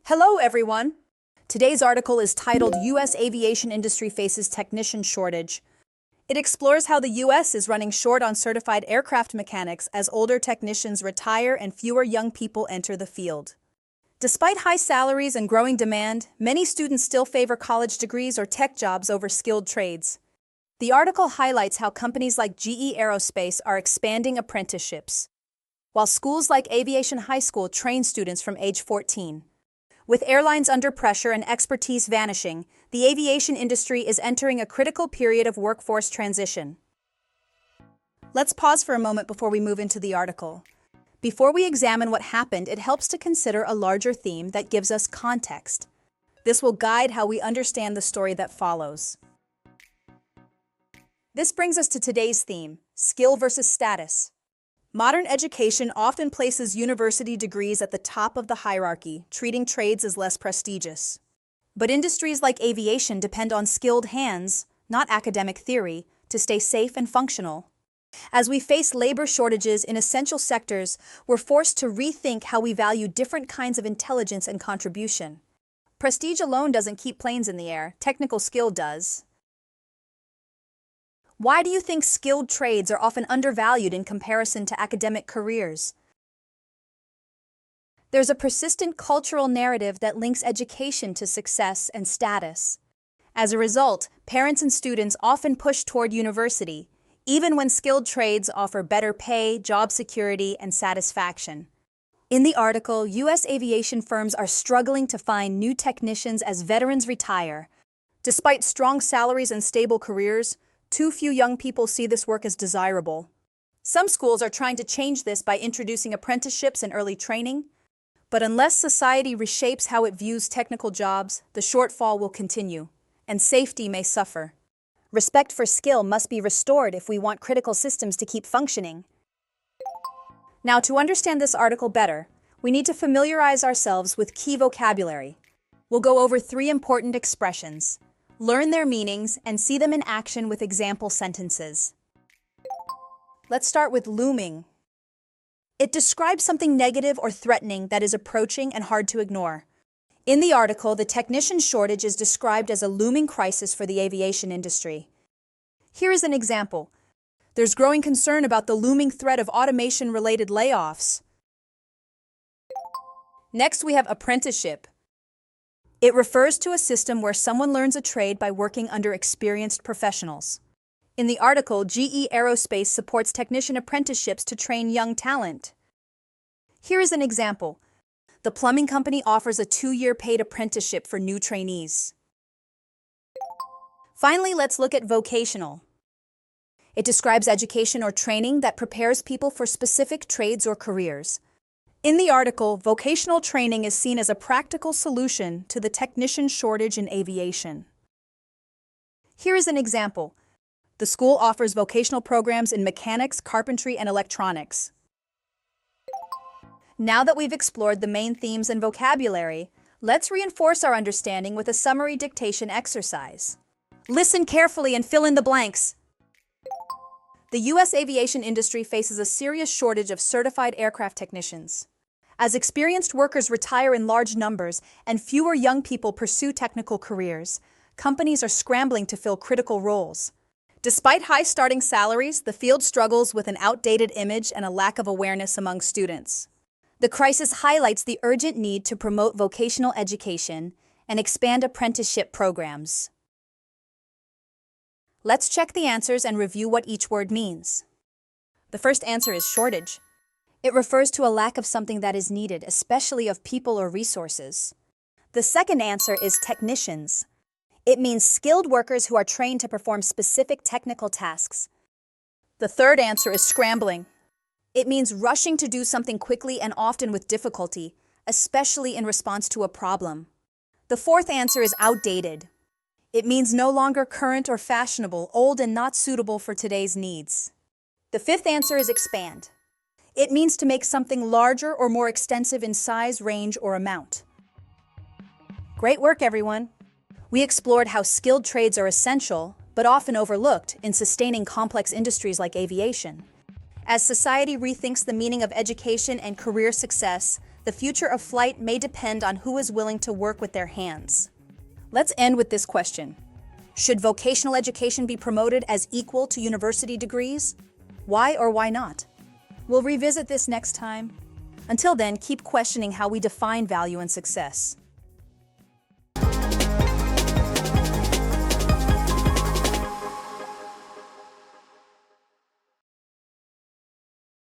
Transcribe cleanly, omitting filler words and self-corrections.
Hello, everyone. Today's article is titled U.S. Aviation Industry Faces Technician Shortage. It explores how the U.S. is running short on certified aircraft mechanics as older technicians retire and fewer young people enter the field. Despite high salaries and growing demand, many students still favor college degrees or tech jobs over skilled trades. The article highlights how companies like GE Aerospace are expanding apprenticeships, while schools like Aviation High School train students from age 14. With airlines under pressure and expertise vanishing, the aviation industry is entering a critical period of workforce transition. Let's pause for a moment before we move into the article. Before we examine what happened, it helps to consider a larger theme that gives us context. This will guide how we understand the story that follows. This brings us to today's theme, skill versus status. Modern education often places university degrees at the top of the hierarchy, treating trades as less prestigious. But industries like aviation depend on skilled hands, not academic theory, to stay safe and functional. As we face labor shortages in essential sectors, we're forced to rethink how we value different kinds of intelligence and contribution. Prestige alone doesn't keep planes in the air, technical skill does. Why do you think skilled trades are often undervalued in comparison to academic careers? There's a persistent cultural narrative that links education to success and status. As a result, parents and students often push toward university, even when skilled trades offer better pay, job security, and satisfaction. In the article, U.S. aviation firms are struggling to find new technicians as veterans retire. Despite strong salaries and stable careers, too few young people see this work as desirable. Some schools are trying to change this by introducing apprenticeships and early training, but unless society reshapes how it views technical jobs, the shortfall will continue, and safety may suffer. Respect for skill must be restored if we want critical systems to keep functioning. Now, to understand this article better, we need to familiarize ourselves with key vocabulary. We'll go over 3 important expressions. Learn their meanings and see them in action with example sentences. Let's start with looming. It describes something negative or threatening that is approaching and hard to ignore. In the article, the technician shortage is described as a looming crisis for the aviation industry. Here is an example. There's growing concern about the looming threat of automation-related layoffs. Next, we have apprenticeship. It refers to a system where someone learns a trade by working under experienced professionals. In the article, GE Aerospace supports technician apprenticeships to train young talent. Here is an example. The plumbing company offers a 2-year paid apprenticeship for new trainees. Finally, let's look at vocational. It describes education or training that prepares people for specific trades or careers. In the article, vocational training is seen as a practical solution to the technician shortage in aviation. Here is an example. The school offers vocational programs in mechanics, carpentry, and electronics. Now that we've explored the main themes and vocabulary, let's reinforce our understanding with a summary dictation exercise. Listen carefully and fill in the blanks. The U.S. aviation industry faces a serious shortage of certified aircraft technicians. As experienced workers retire in large numbers and fewer young people pursue technical careers, companies are scrambling to fill critical roles. Despite high starting salaries, the field struggles with an outdated image and a lack of awareness among students. The crisis highlights the urgent need to promote vocational education and expand apprenticeship programs. Let's check the answers and review what each word means. The first answer is shortage. It refers to a lack of something that is needed, especially of people or resources. The second answer is technicians. It means skilled workers who are trained to perform specific technical tasks. The third answer is scrambling. It means rushing to do something quickly and often with difficulty, especially in response to a problem. The fourth answer is outdated. It means no longer current or fashionable, old and not suitable for today's needs. The fifth answer is expand. It means to make something larger or more extensive in size, range, or amount. Great work, everyone! We explored how skilled trades are essential, but often overlooked, in sustaining complex industries like aviation. As society rethinks the meaning of education and career success, the future of flight may depend on who is willing to work with their hands. Let's end with this question. Should vocational education be promoted as equal to university degrees? Why or why not? We'll revisit this next time. Until then, keep questioning how we define value and success.